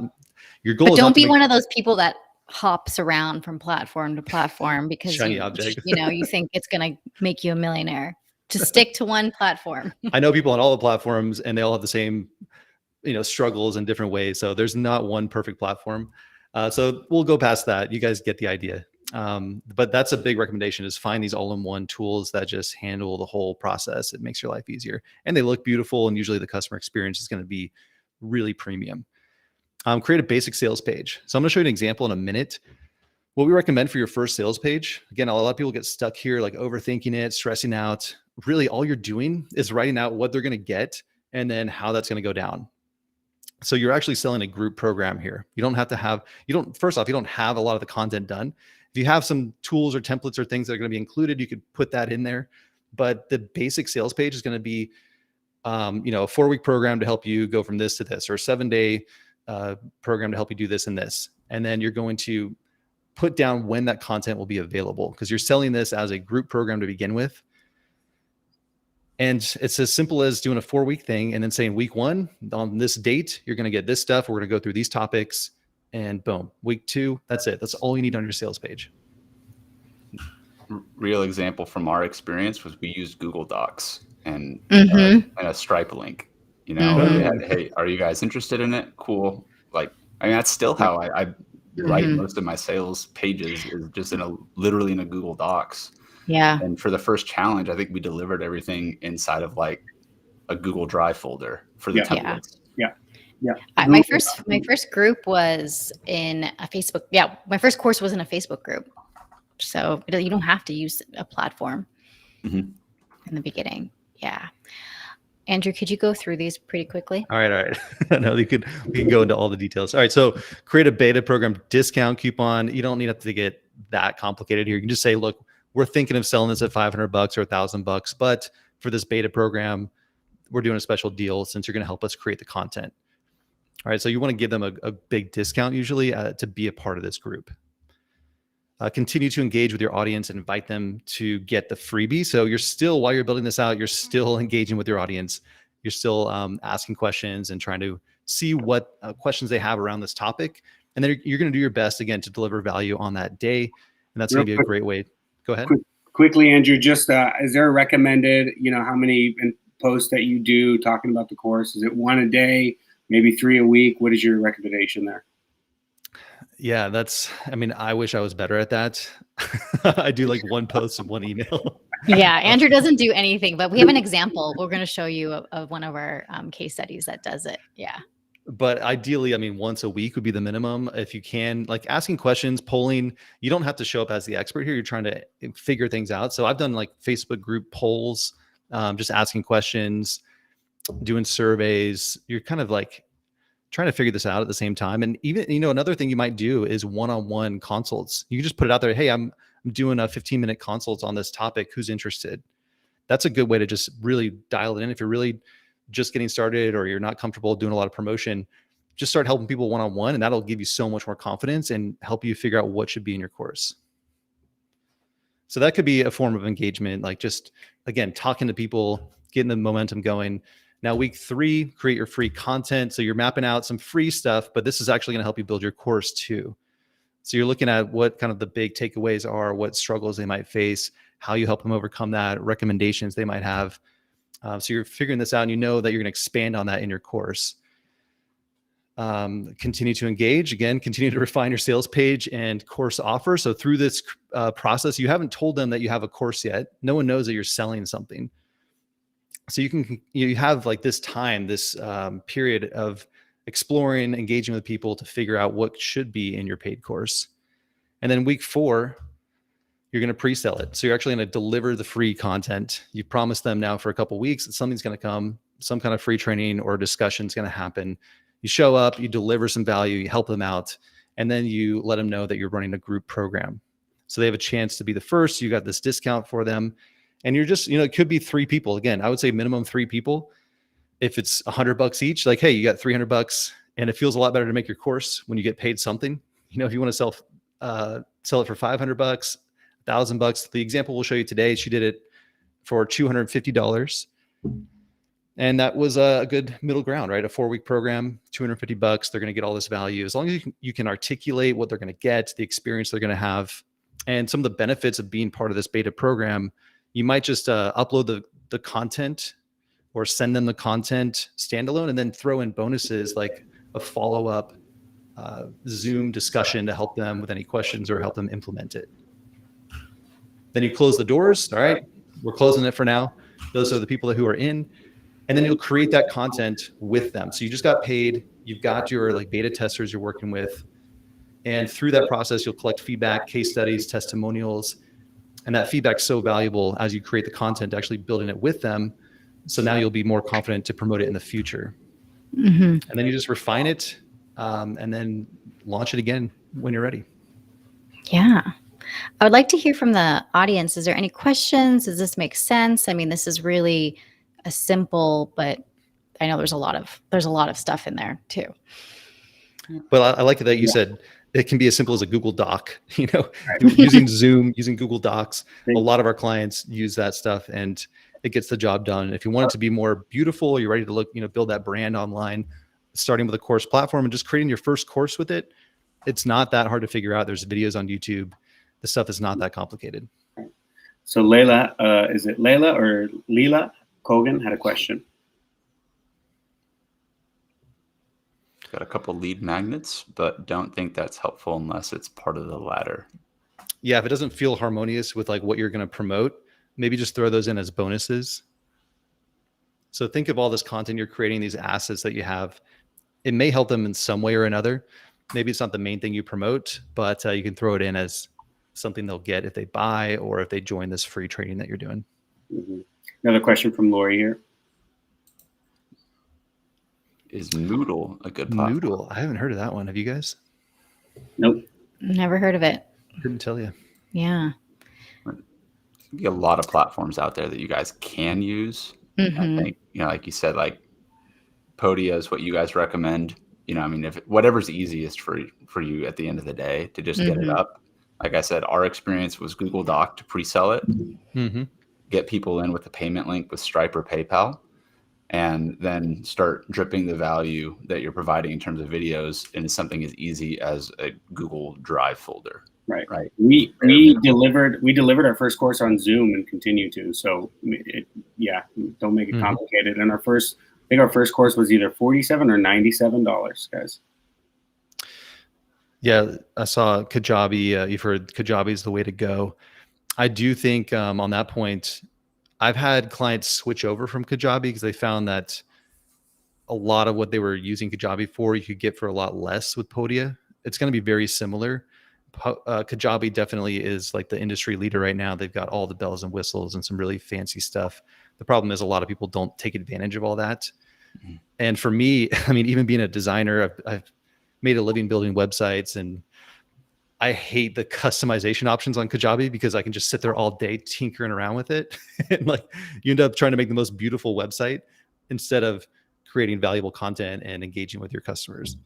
your goal. But don't be one of those people that hops around from platform to platform because shiny object. You think it's going to make you a millionaire. Just stick to one platform. I know people on all the platforms and they all have the same, struggles in different ways. So there's not one perfect platform. So we'll go past that. You guys get the idea. But that's a big recommendation is find these all-in-one tools that just handle the whole process. It makes your life easier and they look beautiful. And usually the customer experience is going to be really premium. Create a basic sales page. So I'm going to show you an example in a minute. What we recommend for your first sales page, again, a lot of people get stuck here, like overthinking it, stressing out. Really all you're doing is writing out what they're going to get and then how that's going to go down. So you're actually selling a group program here. You don't have to have, first off, you don't have a lot of the content done. If you have some tools or templates or things that are going to be included, you could put that in there. But the basic sales page is going to be, a 4-week program to help you go from this to this, or a 7-day program to help you do this and this. And then you're going to put down when that content will be available because you're selling this as a group program to begin with. And it's as simple as doing a 4-week thing and then saying week 1 on this date, you're going to get this stuff. We're going to go through these topics and boom, week 2, that's it. That's all you need on your sales page. Real example from our experience was we used Google Docs and a Stripe link, we had, hey, are you guys interested in it? Cool. That's still how I write most of my sales pages is just literally in a Google Docs. Yeah. And for the first challenge, I think we delivered everything inside of like a Google Drive folder for the templates. Yeah. My first group was in a Facebook. Yeah. My first course was in a Facebook group. So you don't have to use a platform in the beginning. Yeah. Andrew, could you go through these pretty quickly? All right. No, we can go into all the details. All right. So create a beta program discount coupon. You don't need to get that complicated here. You can just say, look, we're thinking of selling this at $500 or $1,000, but for this beta program, we're doing a special deal since you're going to help us create the content. All right. So you want to give them a big discount usually to be a part of this group. Continue to engage with your audience and invite them to get the freebie. So you're still, while you're building this out, you're still engaging with your audience. You're still asking questions and trying to see what questions they have around this topic. And then you're going to do your best again to deliver value on that day. And that's going to be a great way. Go ahead. Quickly, Andrew, just is there a recommended, how many posts that you do talking about the course? Is it 1 a day, maybe 3 a week? What is your recommendation there? Yeah, I wish I was better at that. I do like 1 post and 1 email. Yeah, Andrew doesn't do anything, but we have an example. We're going to show you of one of our case studies that does it. Yeah. But ideally, once a week would be the minimum. If you can, like asking questions, polling, you don't have to show up as the expert here. You're trying to figure things out. So I've done like Facebook group polls, just asking questions, doing surveys. You're kind of like trying to figure this out at the same time. And even, another thing you might do is one-on-one consults. You can just put it out there. Hey, I'm doing a 15-minute consults on this topic. Who's interested? That's a good way to just really dial it in. If you're really just getting started or you're not comfortable doing a lot of promotion, just start helping people one-on-one, and that'll give you so much more confidence and help you figure out what should be in your course. So that could be a form of engagement, like just, again, talking to people, getting the momentum going. Now, week 3, create your free content. So you're mapping out some free stuff, but this is actually going to help you build your course too. So you're looking at what kind of the big takeaways are, what struggles they might face, how you help them overcome that, recommendations they might have. So you're figuring this out and you know that you're going to expand on that in your course. Continue to engage. Again, continue to refine your sales page and course offer. So through this process, you haven't told them that you have a course yet. No one knows that you're selling something. So you have like this time, this period of exploring, engaging with people to figure out what should be in your paid course. And then week 4, you're going to pre-sell it. So you're actually going to deliver the free content. You promised them now for a couple of weeks that something's going to come, some kind of free training or discussion is going to happen. You show up, you deliver some value, you help them out, and then you let them know that you're running a group program. So they have a chance to be the first. You got this discount for them. And you're just, it could be 3 people. Again, I would say minimum 3 people. If it's $100 each, like, hey, you got $300, and it feels a lot better to make your course when you get paid something. If you want to sell it for $500, $1,000. The example we'll show you today, she did it for $250. And that was a good middle ground, right? A 4-week program, $250. They're going to get all this value. As long as you can articulate what they're going to get, the experience they're going to have, and some of the benefits of being part of this beta program, you might just upload the content or send them the content standalone and then throw in bonuses like a follow-up Zoom discussion to help them with any questions or help them implement it. Then you close the doors. All right, we're closing it for now. Those are the people who are in. And then you'll create that content with them. So you just got paid. You've got your beta testers you're working with. And through that process, you'll collect feedback, case studies, testimonials. And that feedback's so valuable as you create the content, actually building it with them. So now you'll be more confident to promote it in the future. And then you just refine it and then launch it again when you're ready. Yeah. I would like to hear from the audience. Is there any questions? Does this make sense? I mean, this is really a simple, but I know there's a lot of stuff in there too. Well, I like that you said it can be as simple as a Google Doc, using Zoom, using Google Docs. A lot of our clients use that stuff and it gets the job done. If you want it to be more beautiful, you're ready to look, build that brand online, starting with a course platform and just creating your first course with it. It's not that hard to figure out. There's videos on YouTube. The stuff is not that complicated. So Layla, is it Layla or Leela Kogan had a question. Got a couple lead magnets, but don't think that's helpful unless it's part of the ladder. Yeah, if it doesn't feel harmonious with what you're going to promote, maybe just throw those in as bonuses. So think of all this content you're creating, these assets that you have. It may help them in some way or another. Maybe it's not the main thing you promote, but you can throw it in as something they'll get if they buy or if they join this free training that you're doing. Another question from Lori here. Is Moodle a good platform? Moodle, I haven't heard of that one. Have you guys? Nope. Never heard of it. Couldn't tell you. Yeah. There's be a lot of platforms out there that you guys can use. I think, like you said, Podia is what you guys recommend. If whatever's easiest for you at the end of the day to just get it up. Like I said, our experience was Google Doc to pre-sell it, get people in with a payment link with Stripe or PayPal, and then start dripping the value that you're providing in terms of videos into something as easy as a Google Drive folder. Right. We delivered our first course on Zoom and continue to. So don't make it complicated. And I think our first course was either $47 or $97, guys. Yeah, I saw Kajabi. You've heard Kajabi is the way to go. I do think on that point, I've had clients switch over from Kajabi because they found that a lot of what they were using Kajabi for, you could get for a lot less with Podia. It's going to be very similar. Kajabi definitely is the industry leader right now. They've got all the bells and whistles and some really fancy stuff. The problem is a lot of people don't take advantage of all that. And for me, even being a designer, I've made a living building websites, and I hate the customization options on Kajabi because I can just sit there all day tinkering around with it. And you end up trying to make the most beautiful website instead of creating valuable content and engaging with your customers.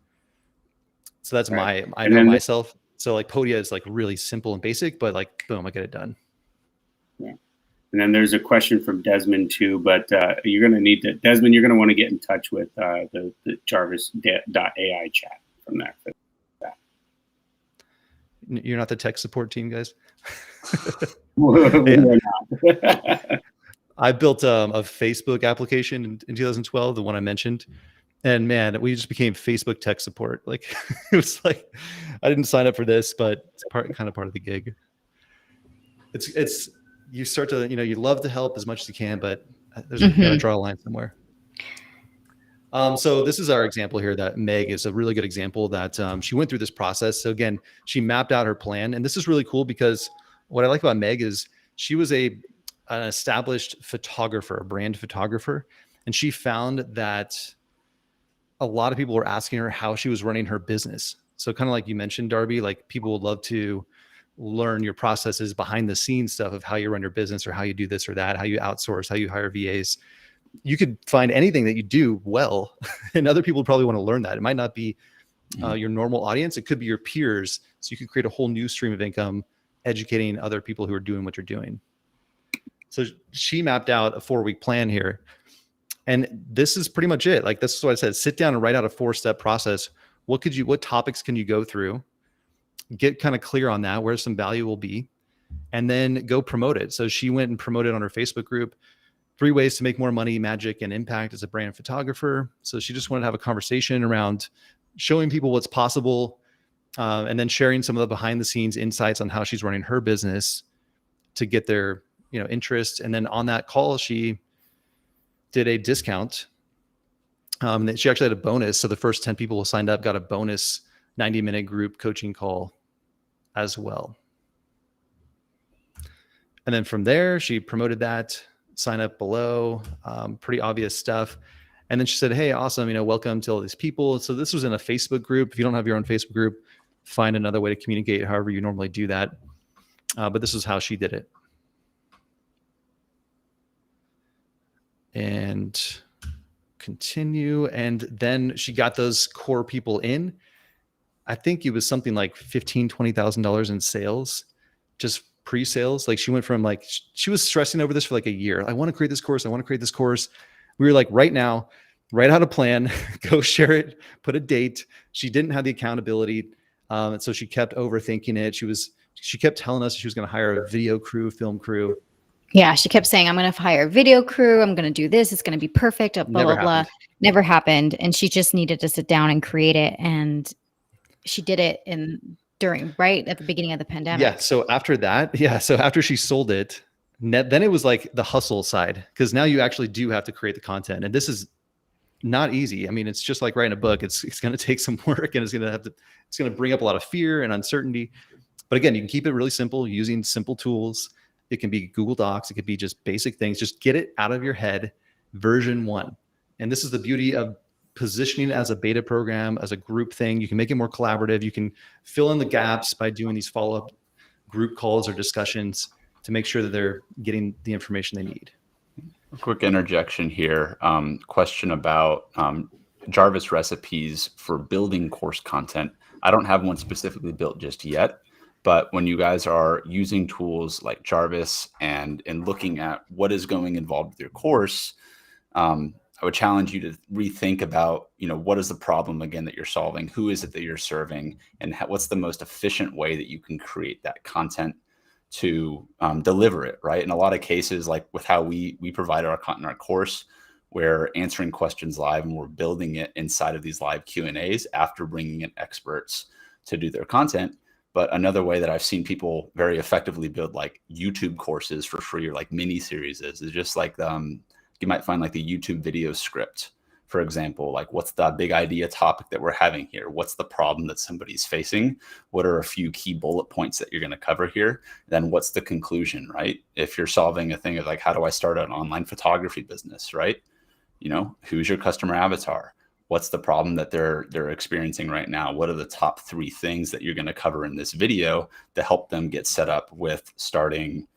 So that's I know myself. So Podia is really simple and basic, but boom, I get it done. Yeah. And then there's a question from Desmond too, but you're going to need to, Desmond, you're going to want to get in touch with the Jarvis.ai chat from there. You're not the tech support team, guys? I built a Facebook application in 2012, the one I mentioned. And man, we just became Facebook tech support. It was I didn't sign up for this, but it's kind of part of the gig. It's you start to, you love to help as much as you can, but there's got to draw a line somewhere. So this is our example here that Meg is a really good example that she went through this process. So again, she mapped out her plan. And this is really cool because what I like about Meg is she was an established photographer, a brand photographer. And she found that a lot of people were asking her how she was running her business. So kind of like you mentioned, Darby, like people would love to learn your processes behind the scenes stuff of how you run your business or how you do this or that, how you outsource, how you hire VAs. You could find anything that you do well, and other people probably want to learn that. It might not be your normal audience. It could be your peers. So you could create a whole new stream of income, educating other people who are doing what you're doing. So she mapped out a 4-week plan here. And this is pretty much it. Like, this is what I said, sit down and write out a 4-step process. What topics can you go through? Get kind of clear on that, where some value will be, and then go promote it. So she went and promoted on her Facebook group, 3 ways to make more money, magic, and impact as a brand photographer. So she just wanted to have a conversation around showing people what's possible, and then sharing some of the behind the scenes insights on how she's running her business to get their, interest. And then on that call, she did a discount. She actually had a bonus. So the first 10 people who signed up got a bonus 90-minute group coaching call as well. And then from there, she promoted that. Sign up below, pretty obvious stuff. And then she said, hey, awesome, welcome to all these people. So this was in a Facebook group. If you don't have your own Facebook group, find another way to communicate however you normally do that. But this is how she did it. And continue. And then she got those core people in. I think it was something like $15,000, $20,000 in sales, just pre-sales. Like she went from she was stressing over this for like a year. I want to create this course. I want to create this course. We were like, right now, write out a plan, go share it, put a date. She didn't have the accountability. And so she kept overthinking it. She kept telling us she was going to hire a video crew, film crew. Yeah. She kept saying, I'm going to hire a video crew. I'm going to do this. It's going to be perfect. Blah, blah, blah. Never happened. And she just needed to sit down and create it. And she did it right at the beginning of the pandemic. Yeah. So after that, so after she sold it, then it was like the hustle side, because now you actually do have to create the content. And this is not easy. I mean, it's just like writing a book. It's going to take some work, and it's going to bring up a lot of fear and uncertainty. But again, you can keep it really simple using simple tools. It can be Google Docs. It could be just basic things. Just get it out of your head, version 1. And this is the beauty of positioning it as a beta program, as a group thing. You can make it more collaborative. You can fill in the gaps by doing these follow-up group calls or discussions to make sure that they're getting the information they need. A quick interjection here. Question about Jarvis recipes for building course content. I don't have one specifically built just yet, but when you guys are using tools like Jarvis and looking at what is going involved with your course, I would challenge you to rethink about, what is the problem again that you're solving? Who is it that you're serving? And what's the most efficient way that you can create that content to deliver it, right? In a lot of cases, like with how we provide our content in our course, we're answering questions live and we're building it inside of these live Q&As after bringing in experts to do their content. But another way that I've seen people very effectively build like YouTube courses for free or like mini series is just like you might find like the YouTube video script, for example, like what's the big idea topic that we're having here? What's the problem that somebody's facing? What are a few key bullet points that you're going to cover here? Then what's the conclusion, right? If you're solving a thing of like, how do I start an online photography business, right? Who's your customer avatar? What's the problem that they're experiencing right now? What are the top 3 things that you're going to cover in this video to help them get set up with starting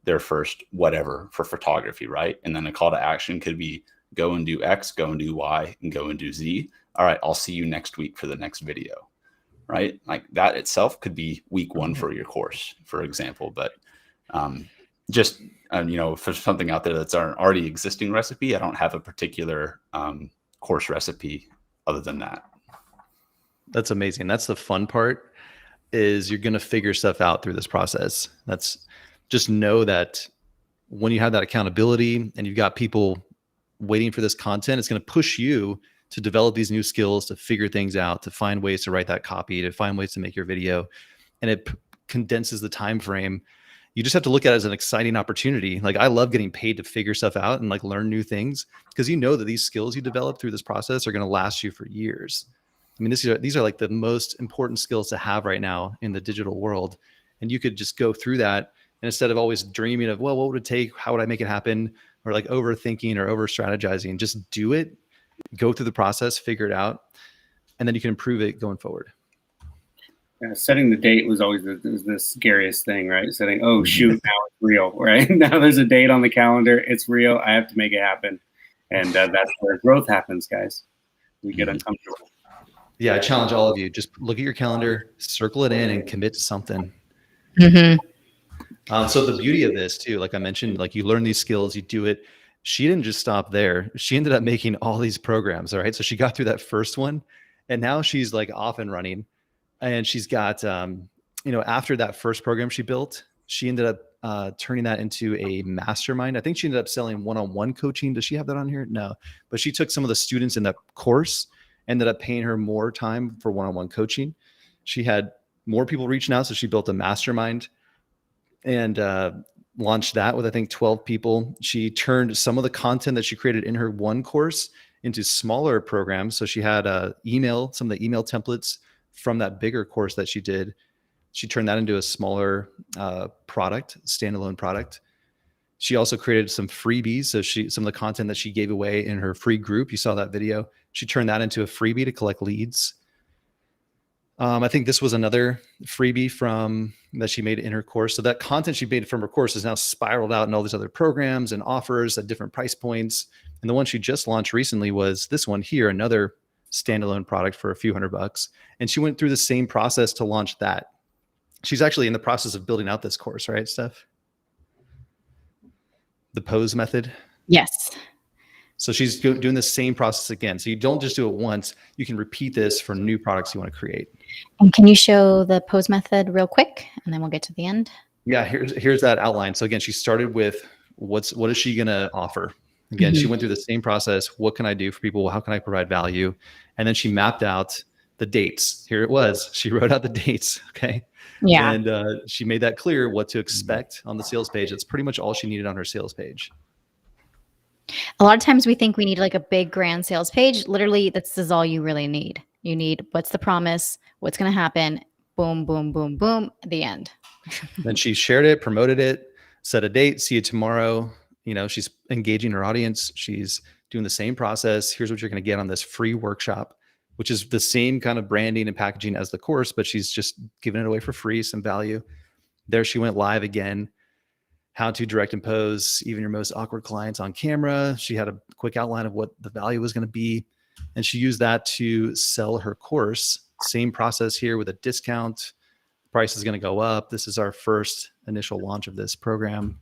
their first whatever for photography, right? And then a call to action could be go and do X, go and do Y, and go and do Z. All right, I'll see you next week for the next video, right? Like that itself could be week 1 for your course, for example. But just, if there's something out there that's an already existing recipe, I don't have a particular course recipe other than that. That's amazing. That's the fun part, is you're going to figure stuff out through this process. Just know that when you have that accountability and you've got people waiting for this content, it's going to push you to develop these new skills, to figure things out, to find ways to write that copy, to find ways to make your video. And it condenses the time frame. You just have to look at it as an exciting opportunity. Like, I love getting paid to figure stuff out and like learn new things, because you know that these skills you develop through this process are going to last you for years. I mean, these are like the most important skills to have right now in the digital world. And you could just go through that, and instead of always dreaming of, well, what would it take? How would I make it happen? Or like overthinking or over strategizing, just do it, go through the process, figure it out, and then you can improve it going forward. Setting the date was always the scariest thing, right? Setting, oh shoot, now it's real, right? Now there's a date on the calendar. It's real. I have to make it happen. And that's where growth happens, guys. We get uncomfortable. Yeah, I challenge all of you. Just look at your calendar, circle it in, and commit to something. So the beauty of this too, like I mentioned, like you learn these skills, you do it. She didn't just stop there. She ended up making all these programs. All right. So she got through that first one, and now she's like off and running. And she's got, after that first program she built, she ended up turning that into a mastermind. I think she ended up selling one-on-one coaching. Does she have that on here? No, but she took some of the students in that course, ended up paying her more time for one-on-one coaching. She had more people reaching out. So she built a mastermind and launched that with, I think, 12 people. She turned some of the content that she created in her one course into smaller programs. So she had some of the email templates from that bigger course that she did. She turned that into a smaller standalone product. She also created some freebies. So some of the content that she gave away in her free group, you saw that video, she turned that into a freebie to collect leads. I think this was another freebie that she made in her course. So that content she made from her course is now spiraled out in all these other programs and offers at different price points. And the one she just launched recently was this one here, another standalone product for a few $100. And she went through the same process to launch that. She's actually in the process of building out this course, right, Steph? The pose method. Yes. So she's doing the same process again. So you don't just do it once. You can repeat this for new products you want to create. And can you show the pose method real quick, and then we'll get to the end? Yeah, here's that outline. So again, she started with what is she going to offer? Again, she went through the same process. What can I do for people? How can I provide value? And then she mapped out the dates. Here it was. She wrote out the dates. Okay. Yeah. And she made that clear what to expect on the sales page. That's pretty much all she needed on her sales page. A lot of times we think we need like a big grand sales page. Literally, this is all you really need. You need what's the promise, what's going to happen, boom, boom, boom, boom, at the end. Then she shared it, promoted it, set a date, see you tomorrow. She's engaging her audience. She's doing the same process. Here's what you're going to get on this free workshop, which is the same kind of branding and packaging as the course, but she's just giving it away for free, some value. There she went live again. How to direct and pose even your most awkward clients on camera. She had a quick outline of what the value was going to be. And she used that to sell her course. Same process here with a discount. Price is going to go up. This is our first initial launch of this program.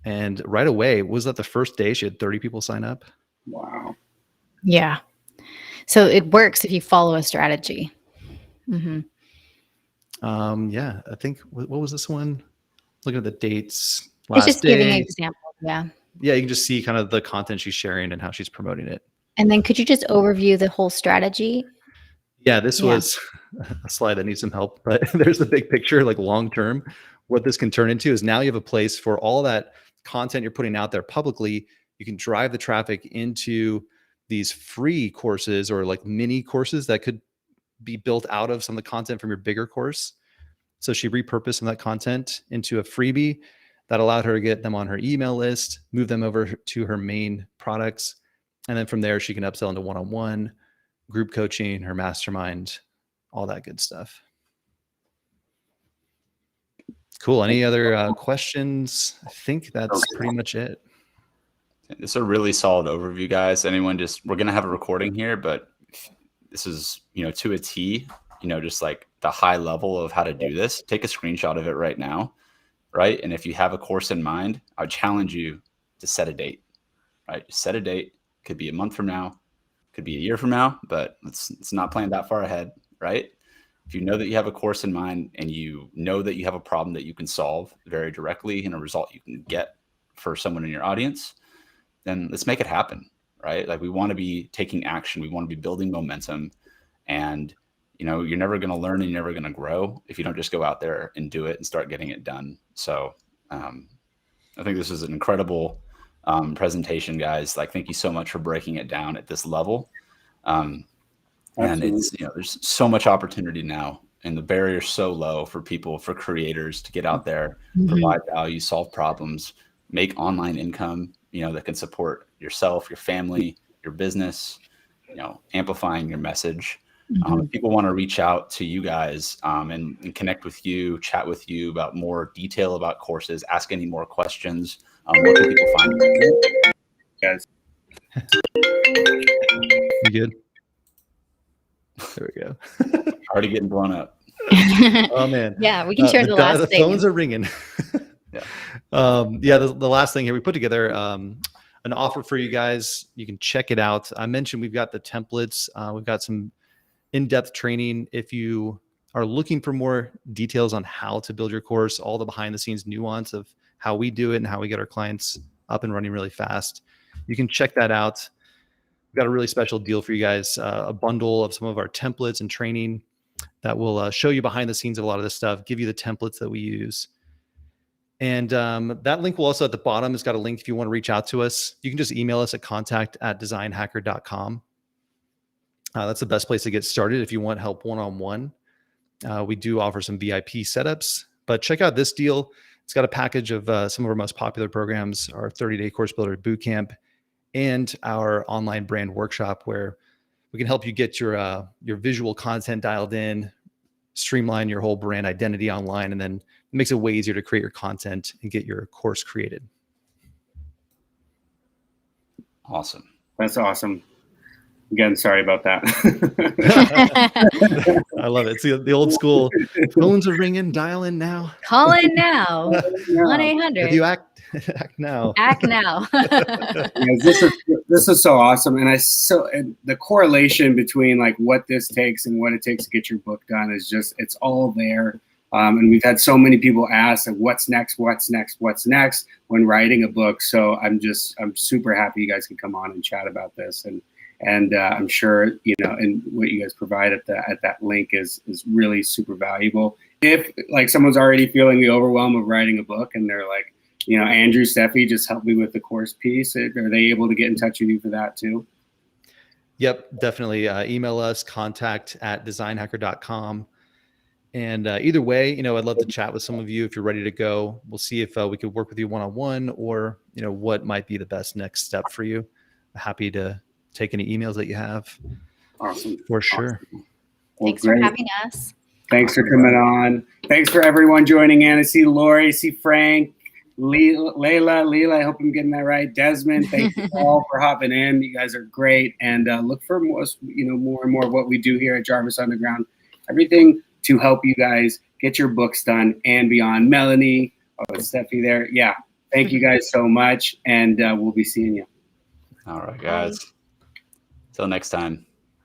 And right away, was that the first day she had 30 people sign up? Wow. Yeah. So it works if you follow a strategy. Yeah, I think, what was this one? Looking at the dates. It's just giving an example. Yeah. Yeah, you can just see kind of the content she's sharing and how she's promoting it. And then could you just overview the whole strategy? Yeah, this was a slide that needs some help, but there's the big picture, like long term. What this can turn into is now you have a place for all that content you're putting out there publicly. You can drive the traffic into these free courses or like mini courses that could be built out of some of the content from your bigger course. So she repurposed some of that content into a freebie that allowed her to get them on her email list, move them over to her main products. And then from there, she can upsell into one-on-one, group coaching, her mastermind, all that good stuff. Cool. Any other questions? I think that's pretty much it. It's a really solid overview, guys. We're going to have a recording here, but this is, to a T, just like the high level of how to do this. Take a screenshot of it right now, right? And if you have a course in mind, I would challenge you to set a date, right? Just set a date. Could be a month from now, could be a year from now, but let's not plan that far ahead, right? If you know that you have a course in mind and you know that you have a problem that you can solve very directly and a result you can get for someone in your audience, then let's make it happen, right? Like we want to be taking action. We want to be building momentum. And, you're never going to learn and you're never going to grow if you don't just go out there and do it and start getting it done. So I think this is an incredible presentation, guys. Like, thank you so much for breaking it down at this level. And it's, there's so much opportunity now, and the barrier is so low for people, for creators to get out there, provide value, solve problems, make online income, that can support yourself, your family, your business, amplifying your message. If people want to reach out to you guys and connect with you, chat with you about more detail about courses, ask any more questions, where can people find you guys? You good? There we go. Already getting blown up. Oh man. Yeah, we can share the last the thing. phones are ringing. The last thing here, we put together an offer for you guys. You can check it out. I mentioned we've got the templates. We've got some in-depth training. If you are looking for more details on how to build your course, all the behind the scenes nuance of how we do it and how we get our clients up and running really fast, you can check that out. We've got a really special deal for you guys, a bundle of some of our templates and training that will show you behind the scenes of a lot of this stuff, give you the templates that we use. And that link will also at the bottom. It's got a link if you want to reach out to us. You can just email us at contact@designhacker.com. That's the best place to get started if you want help one-on-one. We do offer some VIP setups, but check out this deal. It's got a package of some of our most popular programs, our 30-day course builder bootcamp, and our online brand workshop, where we can help you get your visual content dialed in, streamline your whole brand identity online, and then it makes it way easier to create your content and get your course created. Awesome. That's awesome. Again, sorry about that. I love it. It's the old school. Phones are ringing. Dial in now. Call in now. 1-800. If you act now. Act now. This is so awesome, and the correlation between like what this takes and what it takes to get your book done is just, it's all there. And we've had so many people ask, like, what's next when writing a book. So I'm super happy you guys can come on and chat about this, and I'm sure and what you guys provide at that link is really super valuable. If like someone's already feeling the overwhelm of writing a book and they're like, Andrew Stefi just helped me with the course piece, are they able to get in touch with you for that too? Yep, definitely. Email us, contact@designhacker.com. And either way, I'd love to chat with some of you if you're ready to go. We'll see if we could work with you one-on-one, or what might be the best next step for you. Happy to take any emails that you have. Awesome. For sure. Awesome. Thanks for having us. Thanks for coming on. Thanks for everyone joining in. I see Lori, see Frank, Layla, I hope I'm getting that right. Desmond, thank you all for hopping in. You guys are great. And look for more and more of what we do here at Jarvis Underground. Everything to help you guys get your books done and beyond. Melanie, it's Stefi there. Yeah. Thank you guys so much. And we'll be seeing you. All right, guys. Till next time.